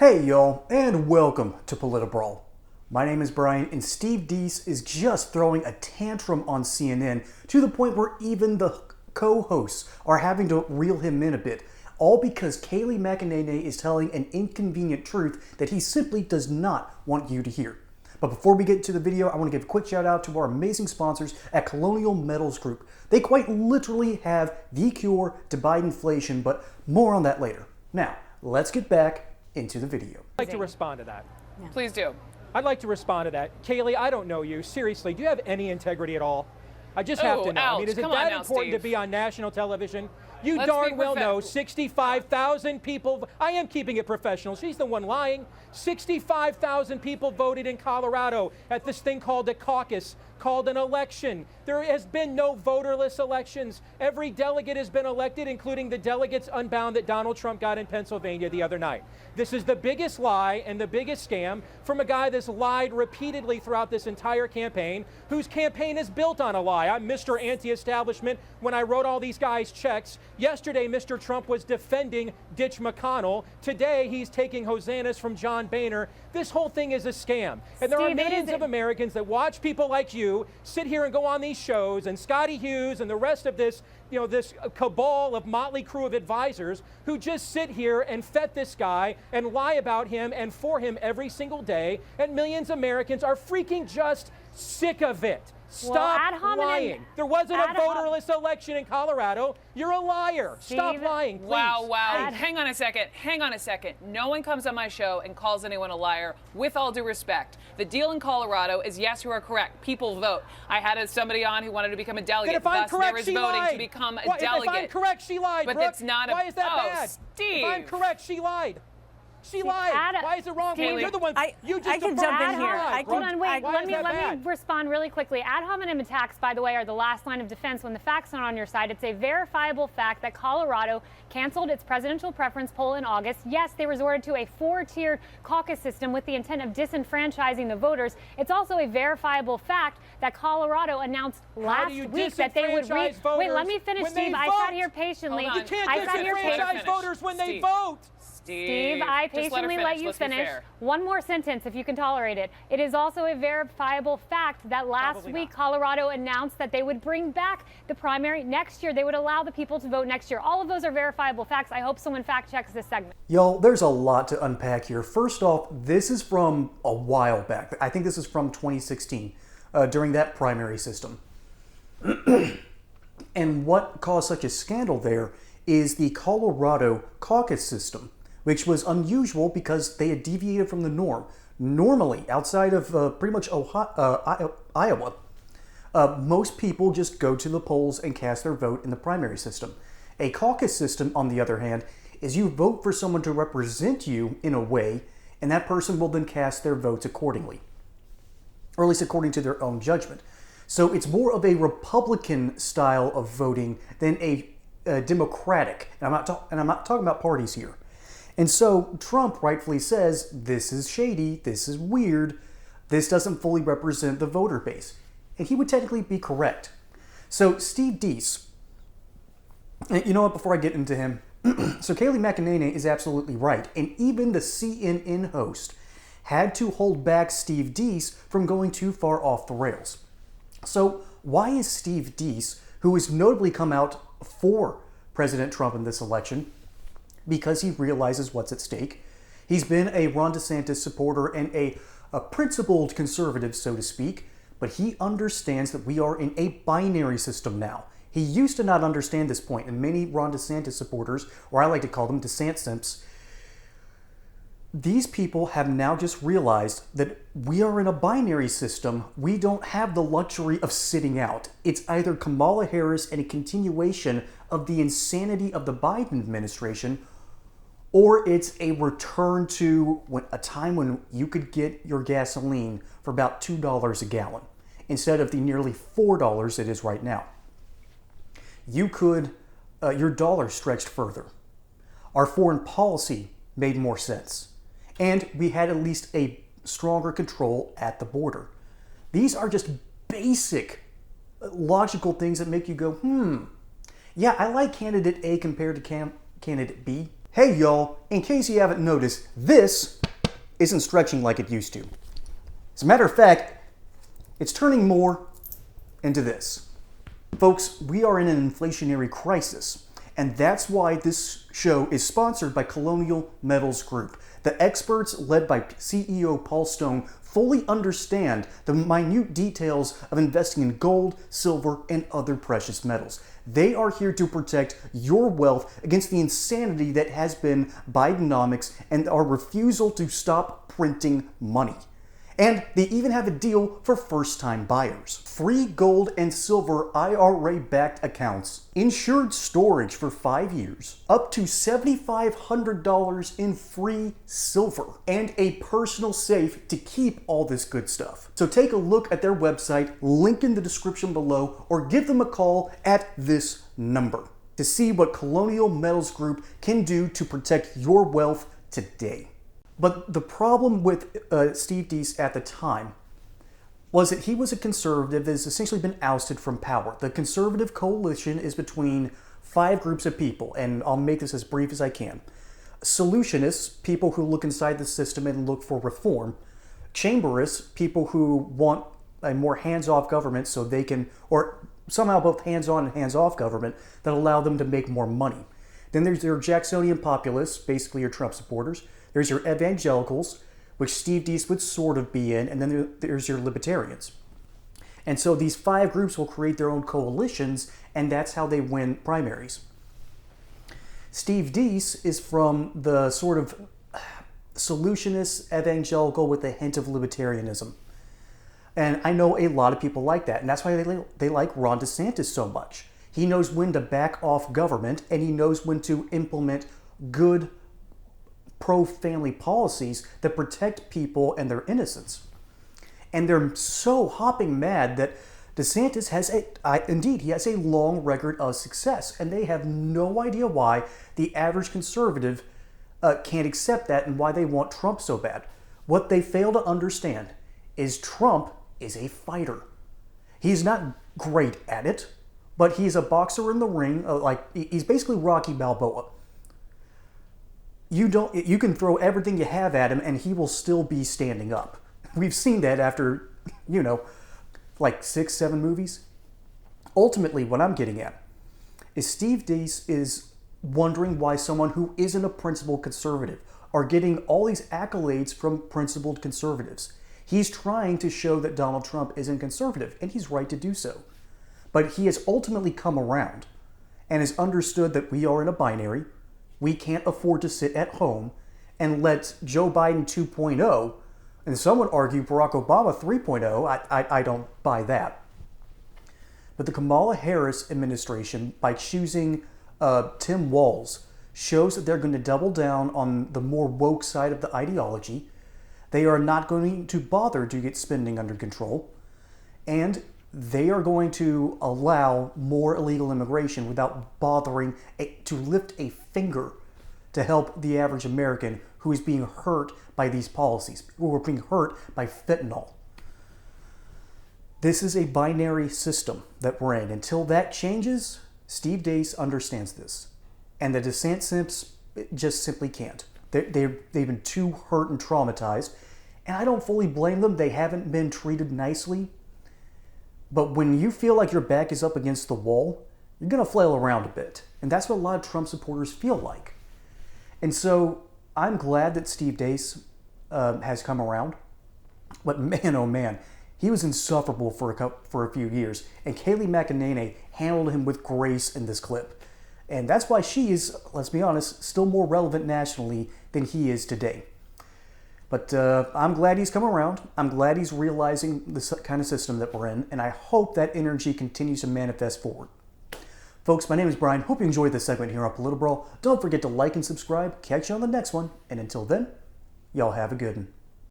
Hey y'all, and welcome to PolitiBrawl. My name is Brian, and Steve Deace is just throwing a tantrum on CNN to the point where even the co-hosts are having to reel him in a bit, all because Kayleigh McEnany is telling an inconvenient truth that he simply does not want you to hear. But before we get into the video, I want to give a quick shout out to our amazing sponsors at Colonial Metals Group. They quite literally have the cure to Biden inflation, but more on that later. Now, let's get back into the video. I'd like to respond to that. Yeah. Please do. I'd like to respond to that. Kayleigh, I don't know you. Seriously, do you have any integrity at all? I just have to know. Ouch. I mean, is it Come that on now, important to Steve. be on national television? You Let's darn be well know 65,000 people. I am keeping it professional. She's the one lying. 65,000 people voted in Colorado at this thing called a caucus, called an election. There has been no voterless elections. Every delegate has been elected, including the delegates unbound that Donald Trump got in Pennsylvania the other night. This is the biggest lie and the biggest scam from a guy that's lied repeatedly throughout this entire campaign, whose campaign is built on a lie. I'm Mr. Anti-Establishment when I wrote all these guys checks. Yesterday, Mr. Trump was defending Ditch McConnell. Today, he's taking hosannas from John Boehner. This whole thing is a scam. And there are millions of Americans that watch people like you sit here and go on these shows, and Scotty Hughes and the rest of this, this cabal of motley crew of advisors who just sit here and fet this guy and lie about him and for him every single day. And millions of Americans are freaking just sick of it. Stop lying. There wasn't a voterless election in Colorado. You're a liar. Stop lying, please. Wow. Hang on a second. No one comes on my show and calls anyone a liar, with all due respect. The deal in Colorado is, yes, you are correct. People vote. I had somebody on who wanted to become a delegate. If I'm correct, there is she voting lied. to become a If delegate. I'm correct, she lied, But Brooke. it's not Why is that bad? Steve. If I'm correct, she lied. She lied. Why is it wrong? Kayleigh, You're the one. You just I can jump in here. Hold on, wait. Let me respond really quickly. Ad hominem attacks, by the way, are the last line of defense when the facts aren't on your side. It's a verifiable fact that Colorado canceled its presidential preference poll in August. Yes, they resorted to a four-tiered caucus system with the intent of disenfranchising the voters. It's also a verifiable fact that Colorado announced last week that they would wait, let me finish, Steve. I sat here patiently. You can't disenfranchise voters when they vote. Steve, I patiently let you finish. One more sentence, if you can tolerate it. It is also a verifiable fact that last week Colorado announced that they would bring back the primary next year. They would allow the people to vote next year. All of those are verifiable facts. I hope someone fact checks this segment. Y'all, there's a lot to unpack here. First off, this is from a while back. I think this is from 2016, during that primary system. And what caused such a scandal there is the Colorado caucus system, which was unusual because they had deviated from the norm. Normally, outside of pretty much Iowa, most people just go to the polls and cast their vote in the primary system. A caucus system, on the other hand, is you vote for someone to represent you in a way, and that person will then cast their votes accordingly, or at least according to their own judgment. So it's more of a Republican style of voting than a Democratic. And I'm not talking about parties here. And so Trump rightfully says, this is shady, this is weird, this doesn't fully represent the voter base. And he would technically be correct. So Steve Deace, you know what, before I get into him, so Kayleigh McEnany is absolutely right. And even the CNN host had to hold back Steve Deace from going too far off the rails. So why is Steve Deace, who has notably come out for President Trump in this election, because he realizes what's at stake. He's been a Ron DeSantis supporter and a principled conservative, so to speak, but he understands that we are in a binary system now. He used to not understand this point, and many Ron DeSantis supporters, or I like to call them DeSant simps, these people have now just realized that we are in a binary system. We don't have the luxury of sitting out. It's either Kamala Harris and a continuation of the insanity of the Biden administration, or it's a return to a time when you could get your gasoline for about $2 a gallon instead of the nearly $4 it is right now. You could, your dollar stretched further. Our foreign policy made more sense. And we had at least a stronger control at the border. These are just basic, logical things that make you go, yeah, I like candidate A compared to candidate B, Hey y'all, in case you haven't noticed, this isn't stretching like it used to. As a matter of fact, it's turning more into this. Folks, we are in an inflationary crisis, and that's why this show is sponsored by Colonial Metals Group. The experts led by CEO Paul Stone fully understand the minute details of investing in gold, silver, and other precious metals. They are here to protect your wealth against the insanity that has been Bidenomics and our refusal to stop printing money. And they even have a deal for first-time buyers. Free gold and silver IRA-backed accounts, insured storage for 5 years, up to $7,500 in free silver, and a personal safe to keep all this good stuff. So take a look at their website, link in the description below, or give them a call at this number to see what Colonial Metals Group can do to protect your wealth today. But the problem with Steve Deace at the time was that he was a conservative that has essentially been ousted from power. The conservative coalition is between 5 groups of people, and I'll make this as brief as I can. Solutionists, people who look inside the system and look for reform. Chamberists, people who want a more hands-off government so they can, or somehow both hands-on and hands-off government that allow them to make more money. Then there's your Jacksonian populists, basically your Trump supporters. There's your evangelicals, which Steve Deace would sort of be in, and then there's your libertarians. And so these 5 groups will create their own coalitions, and that's how they win primaries. Steve Deace is from the sort of solutionist evangelical with a hint of libertarianism. And I know a lot of people like that, and that's why they like Ron DeSantis so much. He knows when to back off government, and he knows when to implement good pro-family policies that protect people and their innocence. And they're so hopping mad that DeSantis has he has a long record of success, and they have no idea why the average conservative can't accept that and why they want Trump so bad. What they fail to understand is Trump is a fighter. He's not great at it, but he's a boxer in the ring. He's basically Rocky Balboa. You can throw everything you have at him and he will still be standing up. We've seen that after, like 6, 7 movies. Ultimately, what I'm getting at is Steve Deace is wondering why someone who isn't a principled conservative are getting all these accolades from principled conservatives. He's trying to show that Donald Trump isn't conservative, and he's right to do so. But he has ultimately come around and has understood that we are in a binary. We can't afford to sit at home and let Joe Biden 2.0, and some would argue Barack Obama 3.0, I don't buy that. But the Kamala Harris administration, by choosing Tim Walz, shows that they're going to double down on the more woke side of the ideology. They are not going to bother to get spending under control, and they are going to allow more illegal immigration without bothering to lift a finger to help the average American who is being hurt by these policies, who are being hurt by fentanyl. This is a binary system that we're in. Until that changes, Steve Deace understands this. And the dissent simps just simply can't. They've been too hurt and traumatized. And I don't fully blame them. They haven't been treated nicely. But when you feel like your back is up against the wall, you're going to flail around a bit. And that's what a lot of Trump supporters feel like. And so I'm glad that Steve Deace has come around. But man, oh man, he was insufferable for a few years. And Kayleigh McEnany handled him with grace in this clip. And that's why she is, let's be honest, still more relevant nationally than he is today. But I'm glad he's come around. I'm glad he's realizing the kind of system that we're in, and I hope that energy continues to manifest forward. Folks, my name is Brian. Hope you enjoyed this segment here on PolitiBrawl. Don't forget to like and subscribe. Catch you on the next one. And until then, y'all have a good one.